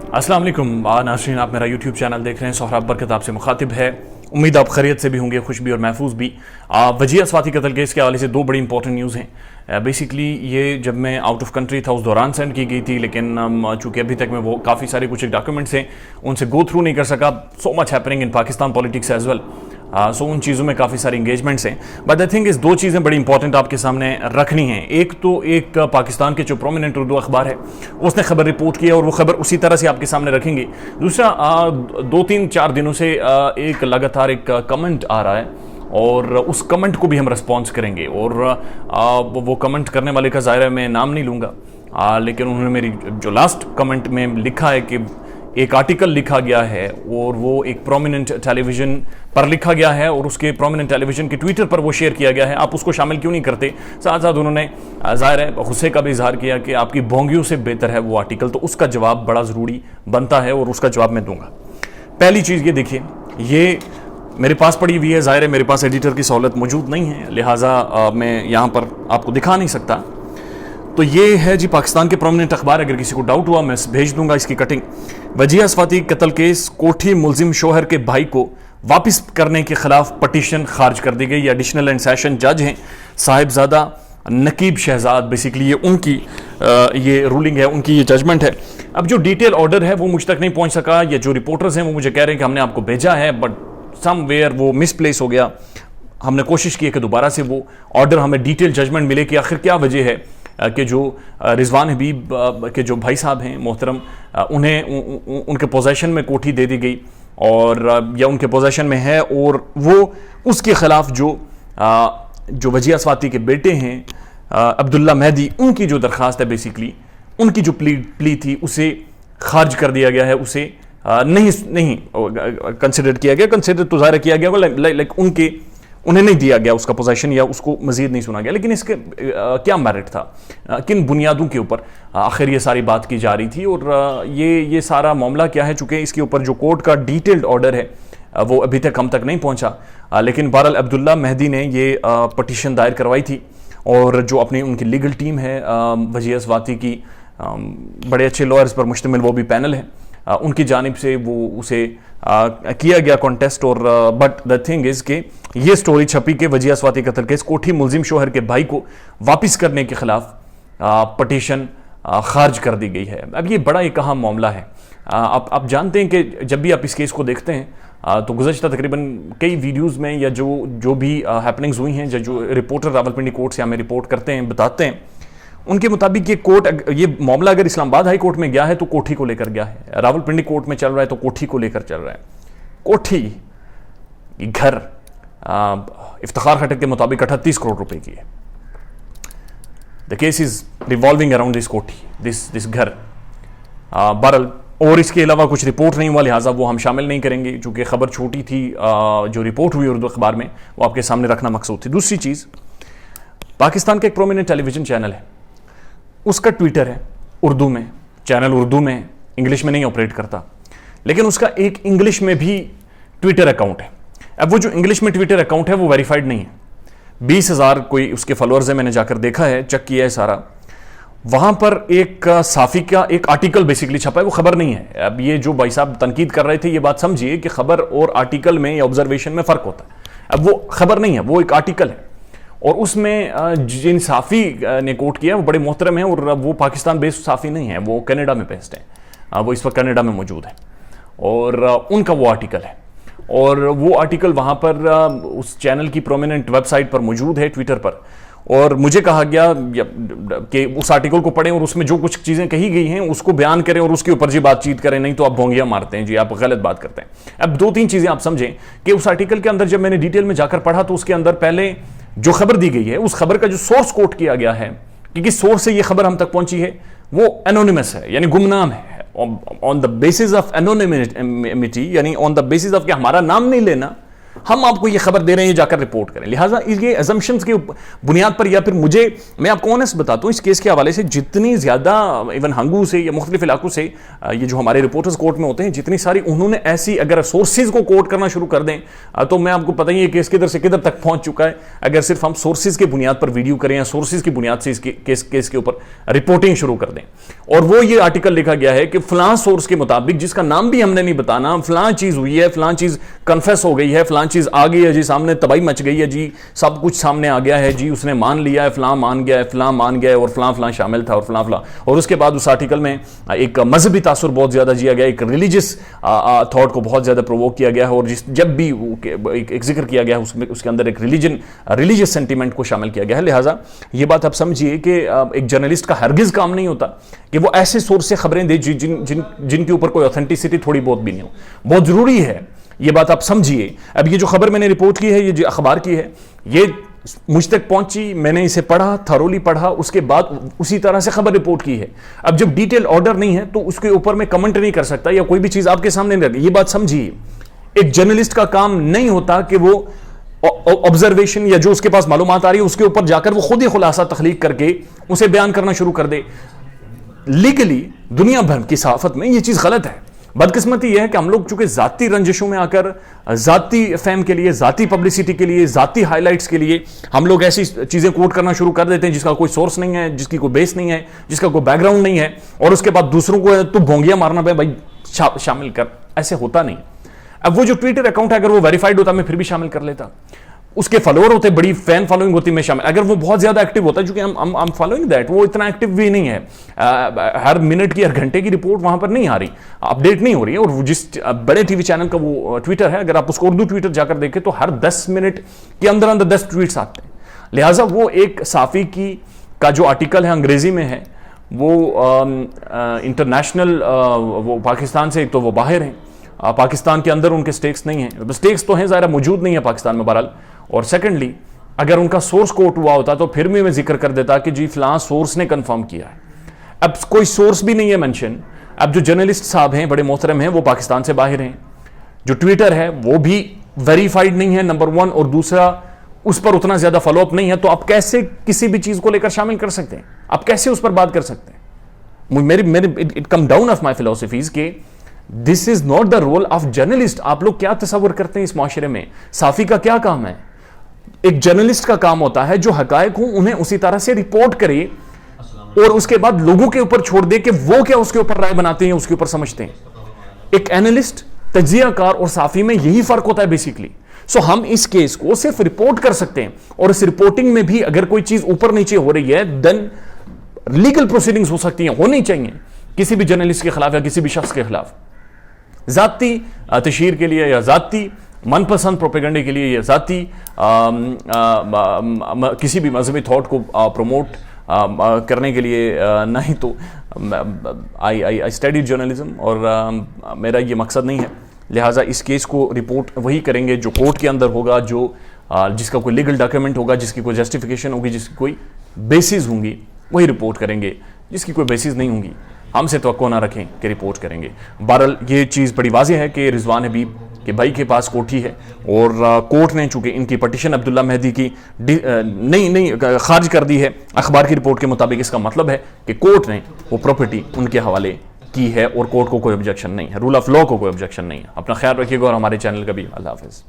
अस्सलाम वालेकुम नाज़रीन, आप मेरा यूट्यूब चैनल देख रहे हैं। सोहराब बरकत आपसे मुखातिब है। उम्मीद आप खैरियत से भी होंगे, खुश भी और महफूज भी। वजीह स्वाति कत्ल केस के हवाले से दो बड़ी इंपॉर्टेंट न्यूज़ हैं। बेसिकली ये जब मैं आउट ऑफ कंट्री था उस दौरान सेंड की गई थी, लेकिन चूँकि अभी तक मैं वो काफ़ी सारे कुछ डॉक्यूमेंट्स हैं उनसे गो थ्रू नहीं कर सका। So much happening in Pakistan politics as well, सो उन चीज़ों में काफ़ी सारी इंगेजमेंट्स हैं। बट आई थिंक इस दो चीज़ें बड़ी इंपॉर्टेंट आपके सामने रखनी हैं। एक तो एक पाकिस्तान के जो प्रोमिनेंट उर्दू अखबार है उसने खबर रिपोर्ट की है और वो खबर उसी तरह से आपके सामने रखेंगे। दूसरा, 2-3-4 दिनों से एक लगातार एक कमेंट आ रहा है और उस कमेंट को भी हम रिस्पॉन्स करेंगे। और वो कमेंट करने वाले का ज़ाहिर है मैं नाम नहीं लूँगा, लेकिन उन्होंने मेरी जो लास्ट कमेंट में लिखा है कि एक आर्टिकल लिखा गया है और वो एक प्रोमिनेंट टेलीविज़न पर लिखा गया है और उसके प्रोमिनेंट टेलीविज़न के ट्विटर पर वो शेयर किया गया है, आप उसको शामिल क्यों नहीं करते। साथ साथ उन्होंने ज़ाहिर है गुस्से का भी इजहार किया कि आपकी बोंगियों से बेहतर है वो आर्टिकल। तो उसका जवाब बड़ा ज़रूरी बनता है और उसका जवाब मैं दूंगा। पहली चीज़ ये देखिए, ये मेरे पास पड़ी हुई है। ज़ाहिर है मेरे पास एडिटर की सहूलत मौजूद नहीं है, लिहाजा मैं यहाँ पर आपको दिखा नहीं सकता। तो ये है जी पाकिस्तान के प्रोमिनेंट अखबार। अगर किसी को डाउट हुआ मैं भेज दूंगा इसकी कटिंग। वजीह स्वाति कत्ल केस, कोठी मुलजिम शोहर के भाई को वापस करने के खिलाफ पटिशन खारिज कर दी गई। एडिशनल एंड सेशन जज हैं साहिबजादा नकीब शहजाद, बेसिकली ये उनकी ये रूलिंग है, उनकी ये जजमेंट है। अब जो डिटेल ऑर्डर है वो मुझ तक नहीं पहुंच सका। ये जो रिपोर्टर्स हैं वो मुझे कह रहे हैं कि हमने आपको भेजा है बट समवेयर वो मिसप्लेस हो गया। हमने कोशिश की है कि दोबारा से वो ऑर्डर हमें डिटेल जजमेंट मिले कि आखिर क्या वजह है कि जो रिजवान हबीब के जो भाई साहब हैं मोहतरम, उन्हें उनके पोजेशन में कोठी दे दी गई और या उनके पोजेशन में है और वो उसके ख़िलाफ़ जो वजीह स्वाति के बेटे हैं अब्दुल्ला मेहदी, उनकी जो दरख्वास्त है बेसिकली उनकी जो प्ली थी उसे खारिज कर दिया गया है। उसे नहीं कंसिडर किया गया। कंसिडर तो ज़ाहिर किया गया लाइक उन्हें नहीं दिया गया उसका पोजीशन या उसको मजीद नहीं सुना गया। लेकिन इसके क्या मेरिट था, किन बुनियादों के ऊपर आखिर ये सारी बात की जा रही थी और ये सारा मामला क्या है। चूँकि इसके ऊपर जो कोर्ट का डिटेल्ड ऑर्डर है वो अभी तक हम तक नहीं पहुँचा, लेकिन बहरहाल अब्दुल्ला मेहदी ने ये पटिशन दायर करवाई थी और जो अपनी उनकी लीगल टीम है वजीह स्वाति की, बड़े अच्छे लॉयर्स पर मुश्तमिल वो भी पैनल है, उनकी जानिब से वो उसे किया गया कॉन्टेस्ट। और बट द थिंग इज़ कि ये स्टोरी छपी कि वजीह स्वाति कत्ल केस, कोठी मुलजिम शोहर के भाई को वापस करने के खिलाफ पटिशन खारिज कर दी गई है। अब ये बड़ा एक अहम मामला है। आप जानते हैं कि जब भी आप इस केस को देखते हैं तो गुज़श्ता तकरीबन कई वीडियोज़ में या जो भी हैपनिंग्स हुई हैं, जो रिपोर्टर रावलपिंडी कोर्ट से हमें रिपोर्ट करते हैं, बताते हैं, उनके मुताबिक ये मामला अगर इस्लामाबाद हाई कोर्ट में गया है तो कोठी को लेकर गया है, रावलपिंडी कोर्ट में चल रहा है तो कोठी को लेकर चल रहा है। कोठी घर इफ्तिखार खटक के मुताबिक 38 करोड़ रुपए की है। The case is revolving around this कोठी, दिस घर। बहरहाल और इसके अलावा कुछ रिपोर्ट नहीं हुआ, लिहाजा वो हम शामिल नहीं करेंगे चूँकि खबर छोटी थी। जो रिपोर्ट हुई उर्दू अखबार में वो आपके सामने रखना मकसूद थी। दूसरी चीज़, पाकिस्तान का एक प्रोमिनेंट टेलीविजन चैनल है, उसका ट्विटर है उर्दू में, चैनल उर्दू में, इंग्लिश में नहीं ऑपरेट करता, लेकिन उसका एक इंग्लिश में भी ट्विटर अकाउंट है। अब वो जो इंग्लिश में ट्विटर अकाउंट है वो वेरीफाइड नहीं है। 20,000 कोई उसके फॉलोअर्स है, मैंने जाकर देखा है, चेक किया है सारा। वहां पर एक साफ़ी का एक आर्टिकल बेसिकली छपा है, वो खबर नहीं है। अब ये जो भाई साहब तनकीद कर रहे थे, ये बात समझिए कि खबर और आर्टिकल में या ऑब्जर्वेशन में फ़र्क होता है। अब वो खबर नहीं है, वो एक आर्टिकल है और उसमें जिन साफ़ी ने कोट किया वो बड़े मोहतरम हैं और वो पाकिस्तान बेस्ड साफ़ी नहीं है, वो कनाडा में बेस्ड है, वो इस वक्त कनाडा में मौजूद है और उनका वो आर्टिकल है और वो आर्टिकल वहाँ पर उस चैनल की प्रोमिनेंट वेबसाइट पर मौजूद है, ट्विटर पर। और मुझे कहा गया कि उस आर्टिकल को पढ़ें और उसमें जो कुछ चीज़ें कही गई हैं उसको बयान करें और उसके ऊपर जी बातचीत करें, नहीं तो आप भोंगियाँ मारते हैं जी, आप गलत बात करते हैं। अब 2-3 चीज़ें आप समझें कि उस आर्टिकल के अंदर जब मैंने डिटेल में जाकर पढ़ा तो उसके अंदर पहले जो खबर दी गई है उस खबर का जो सोर्स कोट किया गया है कि किस सोर्स से ये खबर हम तक पहुंची है वो एनोनिमस है, यानी गुमनाम है। On the basis of anonymity, यानी ऑन द बेसिस ऑफ कि हमारा नाम नहीं लेना, ہم آپ کو یہ خبر دے رہے ہیں جا کر رپورٹ کریں. لہٰذا یہ ایزمپشنز کے بنیاد پر یا پھر میں آپ کو آنیسٹ بتاتا ہوں اس کیس کے حوالے سے جتنی زیادہ ایون ہنگو سے یا مختلف علاقوں سے یہ جو ہمارے رپورٹرز کورٹ میں ہوتے ہیں جتنی ساری انہوں نے ایسی اگر سورسز کو کوٹ کرنا شروع کر دیں تو میں آپ کو پتہ ہی یہ کیس کدھر سے کدھر تک پہنچ چکا ہے. اگر صرف ہم سورسز کے بنیاد پر ویڈیو کریں یا سورسز کی بنیاد سے اس کیس کے اوپر رپورٹنگ شروع کر دیں اور وہ یہ آرٹیکل لکھا گیا ہے کہ فلاں سورس کے مطابق جس کا نام بھی ہم نے نہیں بتانا فلاں چیز ہوئی ہے, فلاں چیز کنفیس ہو گئی ہے, فلاں چیز آ گئی ہے جی سامنے, تباہی مچ گئی ہے جی, سب کچھ سامنے آ گیا ہے جی, اس نے مان لیا ہے, فلاں مان گیا ہے, فلاں مان گیا ہے اور فلاں فلاں شامل تھا اور فلاں فلاں. اور اس کے بعد اس آرٹیکل میں ایک مذہبی تاثر بہت زیادہ دیا گیا, ایک ریلیجس تھاٹ کو بہت زیادہ پرووک کیا گیا ہے, اور جب بھی ایک ذکر کیا گیا ہے اس کے اندر ایک ریلیجس سینٹیمنٹ کو شامل کیا گیا ہے. لہٰذا یہ بات آپ سمجھیے کہ ایک جرنلسٹ کا ہرگز کام نہیں ہوتا کہ وہ ایسے سورس سے خبریں دے جن کے اوپر کوئی اوتھینٹسٹی تھوڑی بہت بھی نہیں ہو. بہت ضروری ہے یہ بات آپ سمجھیے. اب یہ جو خبر میں نے رپورٹ کی ہے, یہ جو اخبار کی ہے, یہ مجھ تک پہنچی, میں نے اسے پڑھا, تھرولی پڑھا, اس کے بعد اسی طرح سے خبر رپورٹ کی ہے. اب جب ڈیٹیل آرڈر نہیں ہے تو اس کے اوپر میں کمنٹ نہیں کر سکتا یا کوئی بھی چیز آپ کے سامنے نہیں رکھی. یہ بات سمجھیے, ایک جرنلسٹ کا کام نہیں ہوتا کہ وہ آبزرویشن یا جو اس کے پاس معلومات آ رہی ہے اس کے اوپر جا کر وہ خود ہی خلاصہ تخلیق کر کے اسے بیان کرنا شروع کر دے. لیگلی دنیا بھر کی صحافت میں یہ چیز غلط ہے. بدقسمتی یہ ہے کہ ہم لوگ چونکہ ذاتی رنجشوں میں آ کر ذاتی فیم کے لیے, ذاتی پبلسٹی کے لیے, ذاتی ہائی لائٹس کے لیے ہم لوگ ایسی چیزیں کوٹ کرنا شروع کر دیتے ہیں جس کا کوئی سورس نہیں ہے, جس کی کوئی بیس نہیں ہے, جس کا کوئی بیک گراؤنڈ نہیں ہے, اور اس کے بعد دوسروں کو تو بھونگیاں مارنا پہ بھائی شامل کر. ایسے ہوتا نہیں. اب وہ جو ٹویٹر اکاؤنٹ ہے اگر وہ ویریفائڈ ہوتا میں پھر بھی شامل کر لیتا, اس کے فالوور ہوتے, بڑی فین فالوئنگ ہوتی میں شامل. اگر وہ بہت زیادہ ایکٹیو ہوتا, چونکہ ہم فالوئنگ دیٹ, وہ اتنا ایکٹیو بھی نہیں ہے, ہر منٹ کی ہر گھنٹے کی رپورٹ وہاں پر نہیں آ رہی, اپڈیٹ نہیں ہو رہی ہے. اور جس بڑے ٹی وی چینل کا وہ ٹویٹر ہے, اگر آپ اس کو اردو ٹویٹر جا کر دیکھیں تو ہر 10 منٹ کے اندر 10 ٹویٹس آتے ہیں. لہٰذا وہ ایک صحافی کا جو آرٹیکل ہے انگریزی میں ہے, وہ انٹرنیشنل, وہ پاکستان سے ایک تو وہ باہر ہیں, پاکستان کے اندر ان کے سٹیکس نہیں ہیں, سٹیکس تو ہیں ظاہر موجود نہیں ہے پاکستان میں بہرحال. اور سیکنڈلی اگر ان کا سورس کوٹ ہوا ہوتا تو پھر بھی میں ذکر کر دیتا کہ جی فلاں سورس نے کنفرم کیا ہے. اب کوئی سورس بھی نہیں ہے مینشن. اب جو جرنلسٹ صاحب ہیں بڑے محترم ہیں وہ پاکستان سے باہر ہیں, جو ٹویٹر ہے وہ بھی ویریفائڈ نہیں ہے نمبر 1, اور دوسرا اس پر اتنا زیادہ فالو اپ نہیں ہے. تو آپ کیسے کسی بھی چیز کو لے کر شامل کر سکتے ہیں, آپ کیسے اس پر بات کر سکتے ہیں؟ It come down of my philosophies کہ this is not the role of journalist. آپ لوگ کیا تصور کرتے ہیں اس معاشرے میں صحافی کا کیا کام ہے؟ ایک جرنلسٹ کا کام ہوتا ہے جو حقائق ہوں انہیں اسی طرح سے رپورٹ کرے اور اس کے بعد لوگوں کے اوپر چھوڑ دے کہ وہ کیا اس کے اوپر رائے بناتے ہیں, اس کے اوپر سمجھتے ہیں. ایک اینالسٹ, تجزیہ کار اور صحافی میں یہی فرق ہوتا ہے بیسیکلی. سو ہم اس کیس کو صرف رپورٹ کر سکتے ہیں, اور اس رپورٹنگ میں بھی اگر کوئی چیز اوپر نیچے ہو رہی ہے دین لیگل پروسیڈنگز ہو سکتی ہیں, ہونی چاہیے کسی بھی جرنلسٹ کے خلاف یا کسی بھی شخص کے خلاف. ذاتی تشہیر کے لیے یا ذاتی من پسند پروپیگنڈے کے لیے یا ذاتی کسی بھی مذہبی تھاٹ کو پروموٹ کرنے کے لیے نہیں. تو آئی اسٹڈی جرنلزم اور میرا یہ مقصد نہیں ہے. لہٰذا اس کیس کو رپورٹ وہی کریں گے جو کورٹ کے اندر ہوگا, جو جس کا کوئی لیگل ڈاکیومنٹ ہوگا, جس کی کوئی جسٹیفیکیشن ہوگی, جس کی کوئی بیسز ہوں گی, وہی رپورٹ کریں گے. جس کی کوئی بیسز نہیں ہوں گی ہم سے توقع نہ رکھیں کہ رپورٹ کریں گے. بہرحال یہ چیز بڑی واضح ہے کہ رضوان حبیب کے بھائی کے پاس کوٹھی ہے, اور کورٹ نے چونکہ ان کی پٹیشن عبداللہ مہدی کی نہیں خارج کر دی ہے اخبار کی رپورٹ کے مطابق. اس کا مطلب ہے کہ کورٹ نے وہ پراپرٹی ان کے حوالے کی ہے اور کورٹ کو کوئی آبجیکشن نہیں ہے, رول آف لا کو کوئی آبجیکشن نہیں ہے. اپنا خیال رکھیے گا اور ہمارے چینل کا بھی. اللہ حافظ.